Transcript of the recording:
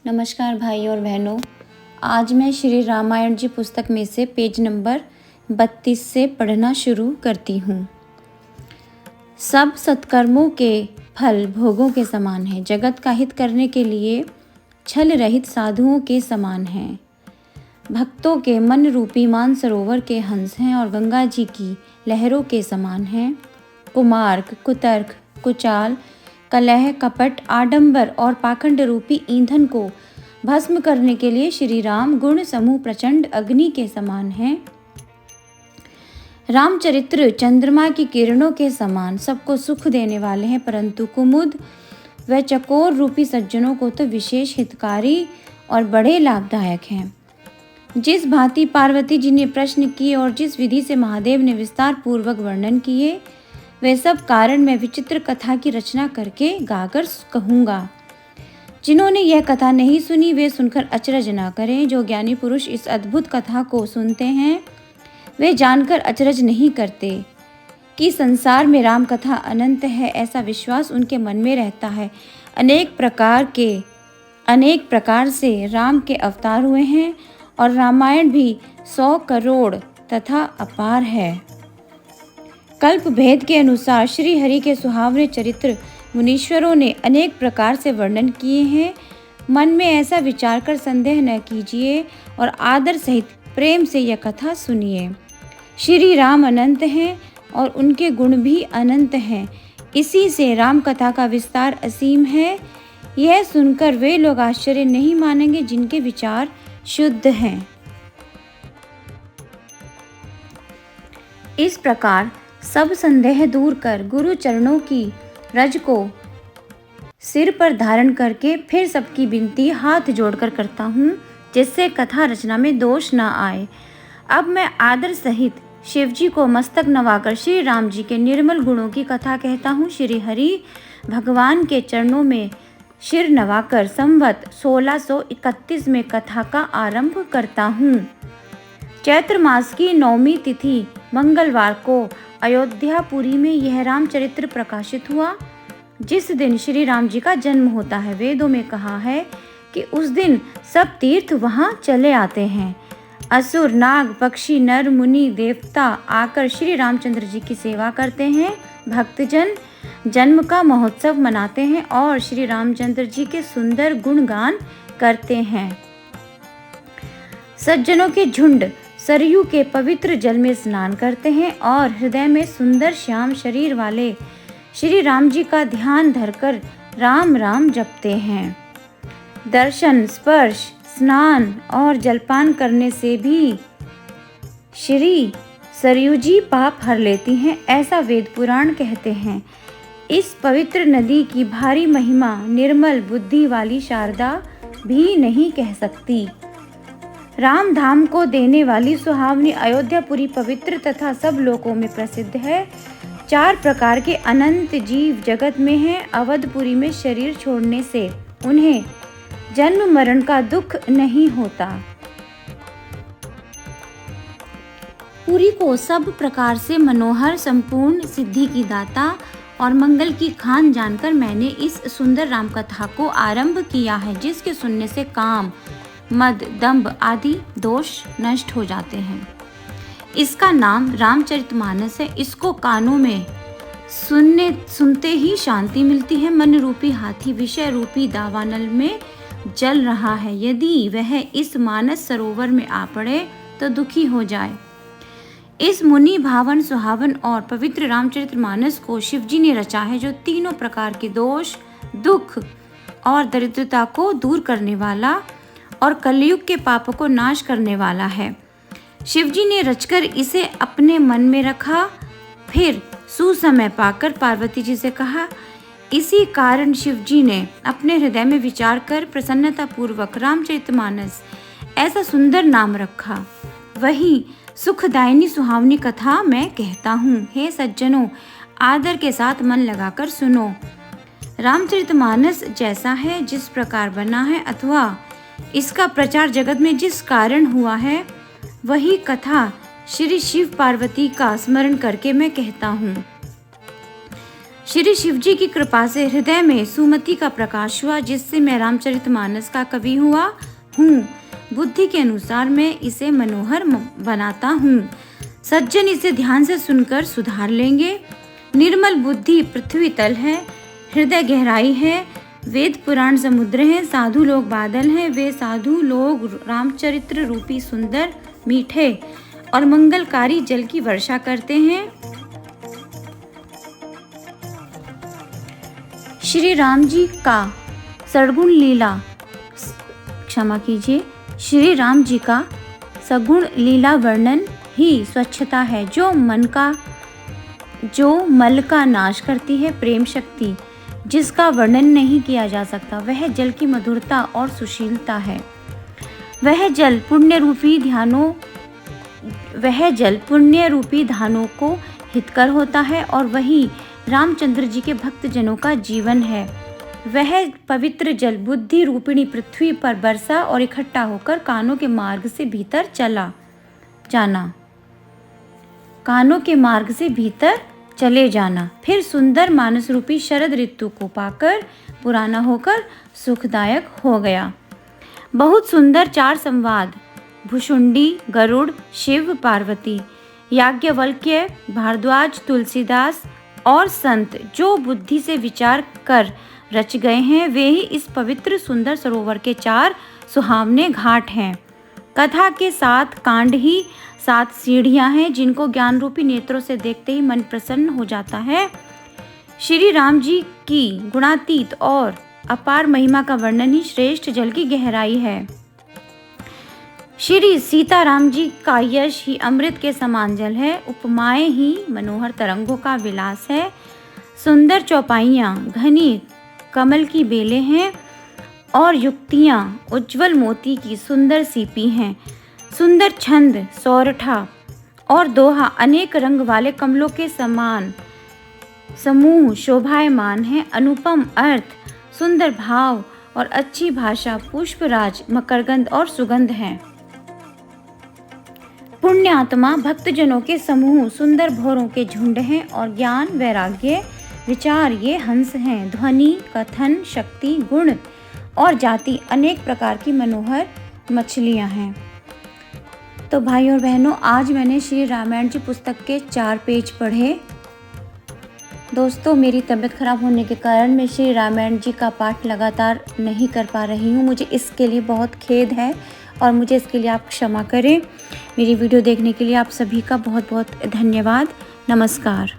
नमस्कार भाई और बहनों। आज मैं श्री रामायण जी पुस्तक में से पेज नंबर 32 से पढ़ना शुरू करती हूँ। सब सत्कर्मों के फल भोगों के समान है। जगत का हित करने के लिए छल रहित साधुओं के समान हैं। भक्तों के मन रूपी मानसरोवर के हंस हैं और गंगा जी की लहरों के समान हैं। कुमार्ग, कुतर्क, कुचाल, कलह, कपट, आडंबर और पाखंड रूपी ईंधन को भस्म करने के लिए श्री राम गुण समूह प्रचंड अग्नि के समान हैं। रामचरित्र चंद्रमा की किरणों के समान सबको सुख देने वाले हैं, परंतु कुमुद व चकोर रूपी सज्जनों को तो विशेष हितकारी और बड़े लाभदायक हैं। जिस भांति पार्वती जी ने प्रश्न किए और जिस विधि से महादेव ने विस्तार पूर्वक वर्णन किए, वे सब कारण मैं विचित्र कथा की रचना करके गाकर कहूँगा। जिन्होंने यह कथा नहीं सुनी वे सुनकर अचरज न करें। जो ज्ञानी पुरुष इस अद्भुत कथा को सुनते हैं वे जानकर अचरज नहीं करते कि संसार में राम कथा अनंत है, ऐसा विश्वास उनके मन में रहता है। अनेक प्रकार से राम के अवतार हुए हैं और रामायण भी 100 करोड़ तथा अपार है। कल्प भेद के अनुसार श्री हरि के सुहावने चरित्र मुनीश्वरों ने अनेक प्रकार से वर्णन किए हैं। मन में ऐसा विचार कर संदेह न कीजिए और आदर सहित प्रेम से यह कथा सुनिए। श्री राम अनंत हैं और उनके गुण भी अनंत हैं। इसी से राम कथा का विस्तार असीम है। यह सुनकर वे लोग आश्चर्य नहीं मानेंगे जिनके विचार शुद्ध हैं। इस प्रकार सब संदेह दूर कर गुरु चरणों की रज को सिर पर धारण करके फिर सबकी विनती हाथ जोड़कर करता हूँ, जिससे कथा रचना में दोष न आए। अब मैं आदर सहित शिव जी को मस्तक नवाकर श्री राम जी के निर्मल गुणों की कथा कहता हूँ। श्री हरि भगवान के चरणों में सिर नवाकर संवत 1631 में कथा का आरंभ करता हूँ। चैत्र मास की 9वीं तिथि मंगलवार को अयोध्यापुरी में यह रामचरित्र प्रकाशित हुआ, जिस दिन श्री राम जी का जन्म होता है। वेदों में कहा है कि उस दिन सब तीर्थ वहां चले आते हैं। असुर, नाग, पक्षी, नर, मुनि, देवता आकर श्री रामचंद्र जी की सेवा करते हैं। भक्तजन जन्म का महोत्सव मनाते हैं और श्री रामचंद्र जी के सुंदर गुणगान करते हैं। सज्जनों के झुंड सरयू के पवित्र जल में स्नान करते हैं और हृदय में सुंदर श्याम शरीर वाले श्री राम जी का ध्यान धरकर राम राम जपते हैं। दर्शन, स्पर्श, स्नान और जलपान करने से भी श्री सरयू जी पाप हर लेती हैं, ऐसा वेद पुराण कहते हैं। इस पवित्र नदी की भारी महिमा निर्मल बुद्धि वाली शारदा भी नहीं कह सकती। राम धाम को देने वाली सुहावनी अयोध्यापुरी पवित्र तथा सब लोकों में प्रसिद्ध है। 4 प्रकार के अनंत जीव जगत में हैं। अवधपुरी में शरीर छोड़ने से उन्हें जन्म मरण का दुख नहीं होता। पुरी को सब प्रकार से मनोहर, संपूर्ण सिद्धि की दाता और मंगल की खान जानकर मैंने इस सुंदर राम कथा को आरंभ किया है, जिसके सुनने से काम, मद, दंभ आदि दोष नष्ट हो जाते हैं। इसका नाम रामचरितमानस है। इसको कानों में सुनते ही शांति मिलती है। मन रूपी हाथी विषय रूपी दावानल में जल रहा है। यदि वह इस मानस सरोवर में आ पड़े तो दुखी हो जाए। इस मुनि भावन, सुहावन और पवित्र रामचरितमानस को शिवजी ने रचा है, जो तीनों प्रकार के दोष, दुख और दरिद्रता को दूर करने वाला और कलयुग के पापों को नाश करने वाला है। शिवजी ने रचकर इसे अपने मन में रखा, फिर सुसमय पाकर पार्वती जी से कहा। इसी कारण शिवजी ने अपने हृदय में विचार कर प्रसन्नता पूर्वक रामचरितमानस ऐसा सुंदर नाम रखा। वही सुखदायिनी सुहावनी कथा मैं कहता हूँ। हे सज्जनों, आदर के साथ मन लगाकर सुनो। रामचरितमानस जैसा है, जिस प्रकार बना है अथवा इसका प्रचार जगत में जिस कारण हुआ है, वही कथा श्री शिव पार्वती का स्मरण करके मैं कहता हूँ। श्री शिवजी की कृपा से हृदय में सुमति का प्रकाश हुआ, जिससे मैं रामचरितमानस का कवि हुआ हूँ। बुद्धि के अनुसार मैं इसे मनोहर बनाता हूँ। सज्जन इसे ध्यान से सुनकर सुधार लेंगे। निर्मल बुद्धि पृथ्वी तल है, हृदय गहराई है, वेद पुराण समुद्र हैं, साधु लोग बादल हैं। वे साधु लोग रामचरित्र रूपी सुंदर, मीठे और मंगलकारी जल की वर्षा करते हैं। श्री राम जी का सद्गुण लीला, क्षमा कीजिए, श्री राम जी का सगुण लीला वर्णन ही स्वच्छता है, जो मल का नाश करती है। प्रेम शक्ति जिसका वर्णन नहीं किया जा सकता, वह जल की मधुरता और सुशीलता है। वह जल पुण्य रूपी धानों को हितकर होता है, और वही रामचंद्र जी के भक्त जनों का जीवन है। वह पवित्र जल बुद्धि रूपिणी पृथ्वी पर बरसा और इकट्ठा होकर कानों के मार्ग से भीतर चले जाना, फिर सुंदर मानस रूपी शरद ऋतु को पाकर पुराना होकर सुखदायक हो गया। बहुत सुंदर 4 संवाद, भुषुंडी, गरुड़, शिव, पार्वती, याज्ञवल्क्य, भारद्वाज, तुलसीदास और संत जो बुद्धि से विचार कर रच गए हैं, वे ही इस पवित्र सुंदर सरोवर के 4 सुहावने घाट हैं। कथा के 7 कांड ही 7 सीढ़ियां हैं, जिनको ज्ञान रूपी नेत्रों से देखते ही मन प्रसन्न हो जाता है। श्री राम जी की गुणातीत और अपार महिमा का वर्णन ही श्रेष्ठ जल की गहराई है। श्री सीताराम जी का यश ही अमृत के समान जल है। उपमाएं ही मनोहर तरंगों का विलास है। सुंदर चौपाइयाँ घनी कमल की बेलें हैं, और युक्तियाँ उज्जवल मोती की सुंदर सीपी हैं। सुंदर छंद, सौरठा और दोहा अनेक रंग वाले कमलों के समान समूह शोभायमान है। अनुपम अर्थ, सुंदर भाव और अच्छी भाषा, पुष्पराज, मकरगंध और सुगंध हैं। पुण्य आत्मा भक्तजनों के समूह, सुंदर भौरों के झुंड हैं, और ज्ञान, वैराग्य, विचार ये हंस हैं। ध्वनि, कथन, शक्ति, गुण और जाति अनेक प्रकार की मनोहर मछलियां हैं। तो भाई और बहनों, आज मैंने श्री रामायण जी पुस्तक के 4 पेज पढ़े। दोस्तों, मेरी तबीयत खराब होने के कारण मैं श्री रामायण जी का पाठ लगातार नहीं कर पा रही हूँ। मुझे इसके लिए बहुत खेद है, और मुझे इसके लिए आप क्षमा करें। मेरी वीडियो देखने के लिए आप सभी का बहुत बहुत धन्यवाद। नमस्कार।